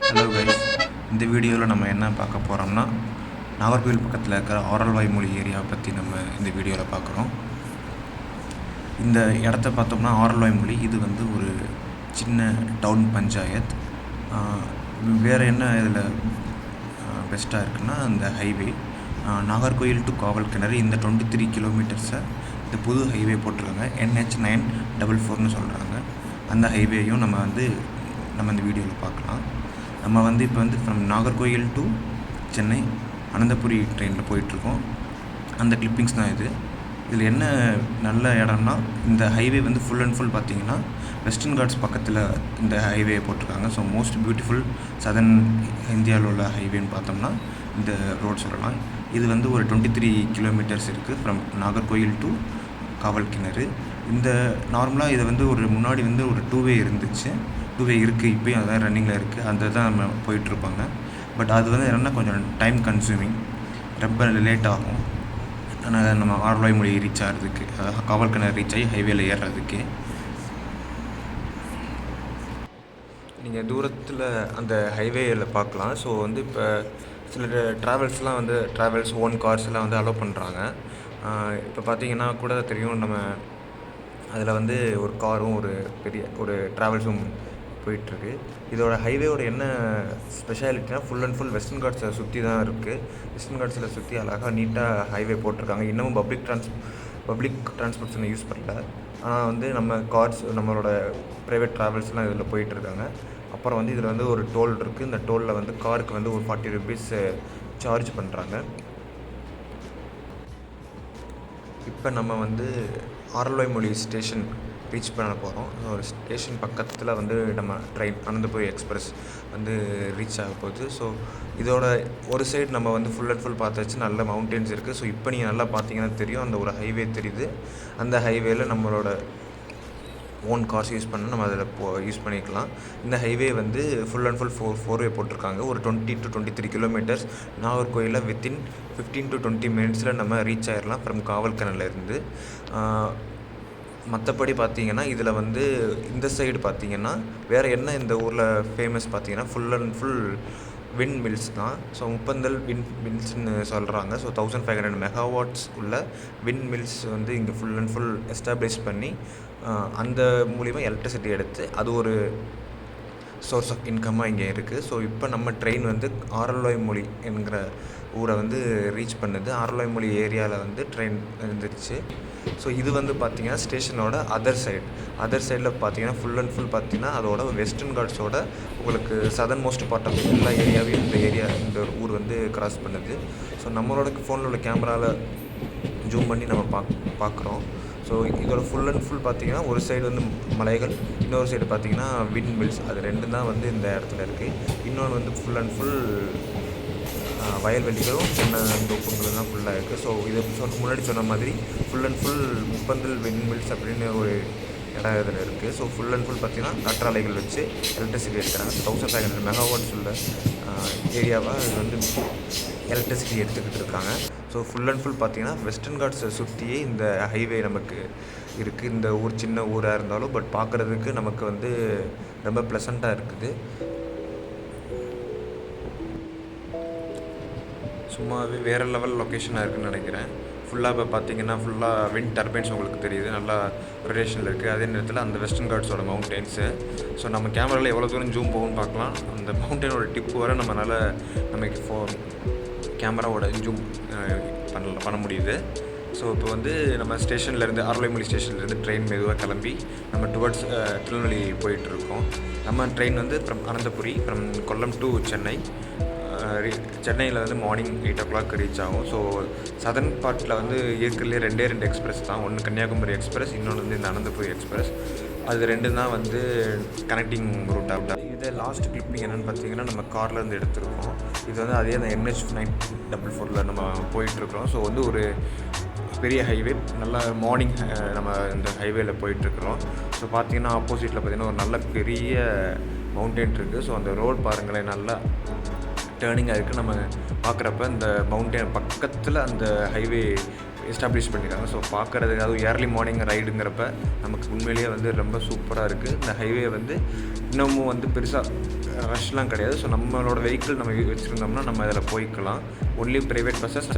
Hello guys, இந்த வீடியோவில் நம்ம என்ன பார்க்க போகிறோம்னா நாகர்கோவில் பக்கத்தில் இருக்கிற ஆரல்வாய்மொழி ஏரியாவை பற்றி நம்ம இந்த வீடியோவில் பார்க்குறோம். இந்த இடத்த பார்த்தோம்னா ஆரல்வாய்மொழி இது வந்து ஒரு சின்ன டவுன் பஞ்சாயத். வேறு என்ன இதில் பெஸ்ட்டாக இருக்குன்னா இந்த ஹைவே நாகர்கோவில் டு காவல் கிணறு இந்த 23 கிலோமீட்டர்ஸை இந்த புது ஹைவே போட்டிருக்காங்க. NH944 சொல்கிறாங்க. அந்த ஹைவேயும் நம்ம இந்த வீடியோவில் பார்க்கலாம். நம்ம இப்போ ஃப்ரம் நாகர்கோவில் டு சென்னை அனந்தபுரி ட்ரெயினில் போயிட்டுருக்கோம். அந்த கிளிப்பிங்ஸ் தான் இதில் என்ன நல்ல இடம்னா இந்த ஹைவே ஃபுல் அண்ட் ஃபுல் பார்த்திங்கன்னா வெஸ்டர்ன் காட்ஸ் பக்கத்தில் இந்த ஹைவே போட்டிருக்காங்க. ஸோ மோஸ்ட் பியூட்டிஃபுல் சதர்ன் இந்தியாவில் உள்ள ஹைவேன்னு பார்த்தோம்னா இந்த ரோட் சொல்லலாம். இது ஒரு 23 கிலோமீட்டர்ஸ் இருக்குது ஃப்ரம் நாகர்கோவில் டு காவல் கிணறு. இந்த நார்மலாக இது ஒரு முன்னாடி ஒரு 2 வே இருந்துச்சு. 2 வே இருக்குது, இப்போயும் அதான் ரன்னிங்கில் இருக்குது. அந்த தான் நம்ம போயிட்டுருப்பாங்க. பட் அது என்னென்னா கொஞ்சம் டைம் கன்சூமிங், ரொம்ப லேட் ஆகும். ஆனால் நம்ம ஆரல்வாய்மொழி ரீச் ஆகிறதுக்கு, காவல் கிணறு ரீச் ஆகி ஹைவேல ஏறுறதுக்கு நீங்கள் தூரத்தில் அந்த ஹைவேயில் பார்க்கலாம். ஸோ இப்போ சில ட்ராவல்ஸ்லாம் ட்ராவல்ஸ் ஓன் கார்ஸ்லாம் அலோவ் பண்ணுறாங்க. இப்போ பார்த்தீங்கன்னா கூட தெரியும், நம்ம அதில் ஒரு காரும் ஒரு ட்ராவல்ஸும் போயிட்டுருக்கு. இதோட ஹைவேவோட என்ன ஸ்பெஷாலிட்டினா ஃபுல் அண்ட் ஃபுல் வெஸ்டர்ன் காட்ஸை சுற்றி தான் இருக்குது. வெஸ்டர்ன் காட்ஸில் சுற்றி அழகாக நீட்டாக ஹைவே போட்டிருக்காங்க. இன்னமும் பப்ளிக் டிரான்ஸ்போர்ட்டேஷனை யூஸ் பண்ணல. ஆனால் நம்ம கார்ஸ், நம்மளோட ப்ரைவேட் ட்ராவல்ஸ்லாம் இதில் போயிட்டுருக்காங்க. அப்புறம் இதில் ஒரு டோல் இருக்குது. இந்த டோலில் காருக்கு ஒரு 40 rupees சார்ஜ் பண்ணுறாங்க. இப்போ நம்ம ஆரல்வாய்மொழி ஸ்டேஷன் ரீச் பண்ண போகிறோம். ஒரு ஸ்டேஷன் பக்கத்தில் நம்ம ட்ரெயின் அனந்தபுரி எக்ஸ்பிரஸ் ரீச் ஆக போகுது. ஸோ இதோட ஒரு சைடு நம்ம ஃபுல் அண்ட் ஃபுல் பார்த்தாச்சு, நல்ல மவுண்டெயின்ஸ் இருக்குது. ஸோ இப்போ நீங்கள் நல்லா பார்த்தீங்கன்னா தெரியும், அந்த ஒரு ஹைவே தெரியுது. அந்த ஹைவேல நம்மளோட ஓன் கார்ஸ் யூஸ் பண்ணால் நம்ம அதில் யூஸ் பண்ணிக்கலாம். இந்த highway full and full four way போட்டிருக்காங்க. ஒரு 20 to 23 கிலோமீட்டர்ஸ் நாகர்கோயிலில் வித்தின் 15 to 20 மினிட்ஸில் நம்ம ரீச் ஆகிடலாம் ஃப்ரம் காவல் கிணறுலேருந்து. மற்றபடி பார்த்திங்கன்னா இதில் இந்த சைடு பார்த்திங்கன்னா வேறு என்ன இந்த ஊரில் ஃபேமஸ் பார்த்திங்கன்னா full and full wind mills தான். ஸோ முப்பந்தல் விண்ட் மில்ஸ்ன்னு சொல்கிறாங்க. ஸோ 1500 மெகாவாட்ஸ் உள்ள விண்ட் மில்ஸ் இங்கே ஃபுல் அண்ட் ஃபுல் எஸ்டாப்ளிஷ் பண்ணி அந்த மூலிமா எலக்ட்ரிசிட்டி எடுத்து அது ஒரு சோர்ஸ் ஆஃப் இன்கம்மாக இங்கே இருக்குது. ஸோ இப்போ நம்ம ட்ரெயின் ஆரல்வாய்மொழி என்கிற ஊரை ரீச் பண்ணுது. ஆரல்வாய்மொழி ஏரியாவில் ட்ரெயின் இருந்துருச்சு. ஸோ இது பார்த்திங்கன்னா ஸ்டேஷனோட அதர் சைடில் பார்த்திங்கன்னா ஃபுல் அண்ட் ஃபுல் பார்த்திங்கன்னா அதோட வெஸ்டர்ன் காட்ஸோட உங்களுக்கு சதர்ன் மோஸ்ட் பார்ட் ஆஃப் எல்லா ஏரியாவையும் இந்த ஊர் கிராஸ் பண்ணுது. ஸோ நம்மளோட ஃபோனில் உள்ள கேமராவில் ஜூம் பண்ணி நம்ம பார்க்குறோம். ஸோ இதோட ஃபுல் அண்ட் ஃபுல் பார்த்திங்கன்னா ஒரு சைடு மலைகள், இன்னொரு சைடு பார்த்திங்கன்னா விண்ட் மில்ஸ். அது ரெண்டு தான் இந்த இடத்துல இருக்குது. இன்னொன்று ஃபுல் அண்ட் ஃபுல் வயல்வெளிகளும் தென்னந்தோப்புகளும் தான் ஃபுல்லாக இருக்குது. ஸோ இது முன்னாடி சொன்ன மாதிரி full and full Muppandal wind mills அப்படின்னு ஒரு இடம் இதில் இருக்குது. ஸோ ஃபுல் அண்ட் ஃபுல் பார்த்திங்கன்னா காற்றாலைகள் வச்சு எலக்ட்ரிசிட்டி எடுக்கிறாங்க. 1500 மெகாவாட்ஸ் உள்ள ஏரியாவாக இது எலக்ட்ரிசிட்டி எடுத்துக்கிட்டு இருக்காங்க. ஸோ ஃபுல் அண்ட் ஃபுல் பார்த்திங்கன்னா வெஸ்டர்ன் காட்ஸை சுற்றியே இந்த ஹைவே நமக்கு இருக்குது. இந்த ஊர் சின்ன ஊராக இருந்தாலும் பட் பார்க்குறதுக்கு நமக்கு ரொம்ப ப்ளசண்ட்டாக இருக்குது. சும்மாவே வேறு லெவல் லொக்கேஷனாக இருக்குதுன்னு நினைக்கிறேன். ஃபுல்லாக இப்போ பார்த்திங்கன்னா ஃபுல்லாக விண்ட் டர்பைன்ஸ் உங்களுக்கு தெரியுது, நல்லா ரொட்டேஷனில் இருக்குது. அதே நேரத்தில் அந்த வெஸ்டர்ன் காட்ஸோட மவுண்டெயின்ஸு. ஸோ நம்ம கேமராவில் எவ்வளோ தூரம் ஜூம் போகும்னு பார்க்கலாம். அந்த மவுண்டெயினோட டிப்பு வர நம்மளால் நமக்கு கேமராவோட ஜூம் பண்ண முடியுது. ஸோ இப்போ நம்ம ஸ்டேஷன்லேருந்து ஆரல்வாய்மொழி ஸ்டேஷன்லேருந்து ட்ரெயின் மெதுவாக கிளம்பி நம்ம டுவர்ட்ஸ் திருநெல்வேலி போயிட்டுருக்கோம். நம்ம train from Ananthapuri from Kollam to Chennai. சென்னையில் மார்னிங் 8 o'clock ரீச் ஆகும். ஸோ சதர்ன் பார்ட்டில் இருக்கிறதுலே 2 எக்ஸ்பிரஸ் தான். ஒன்று கன்னியாகுமரி எக்ஸ்பிரஸ், இன்னொன்று இந்த அனந்தபுரி எக்ஸ்பிரஸ். அது ரெண்டு தான் கனெக்டிங் ரூட் ஆகும். இதை லாஸ்ட் கிளிப்பிங் என்னென்னு பார்த்தீங்கன்னா நம்ம கார்லேருந்து எடுத்துருக்கோம். இது அதே அந்த NH944 நம்ம போயிட்டுருக்குறோம். ஸோ ஒரு பெரிய ஹைவே, நல்லா மார்னிங் நம்ம இந்த ஹைவேல போயிட்டுருக்குறோம். ஸோ பார்த்திங்கன்னா ஆப்போசிட்டில் பார்த்திங்கன்னா ஒரு நல்ல பெரிய மவுண்டெயின் இருக்குது. ஸோ அந்த ரோடு பாருங்களேன், நல்லா டேர்னிங்காக இருக்குது. நம்ம பார்க்குறப்ப இந்த மவுண்டெயின் பக்கத்தில் அந்த ஹைவே எஸ்டாப்ளிஷ் பண்ணியிருக்காங்க. ஸோ பார்க்குறதுக்கு அதுவும் ஏர்லி மார்னிங் ரைடுங்கிறப்ப நமக்கு உண்மையிலேயே ரொம்ப சூப்பராக இருக்குது. இந்த ஹைவே இன்னமும் பெருசாக ரஷ்லாம் கிடையாது. ஸோ நம்மளோட வெஹிக்கிள் நம்ம வச்சுருந்தோம்னா நம்ம அதில் போய்க்கலாம். Only private buses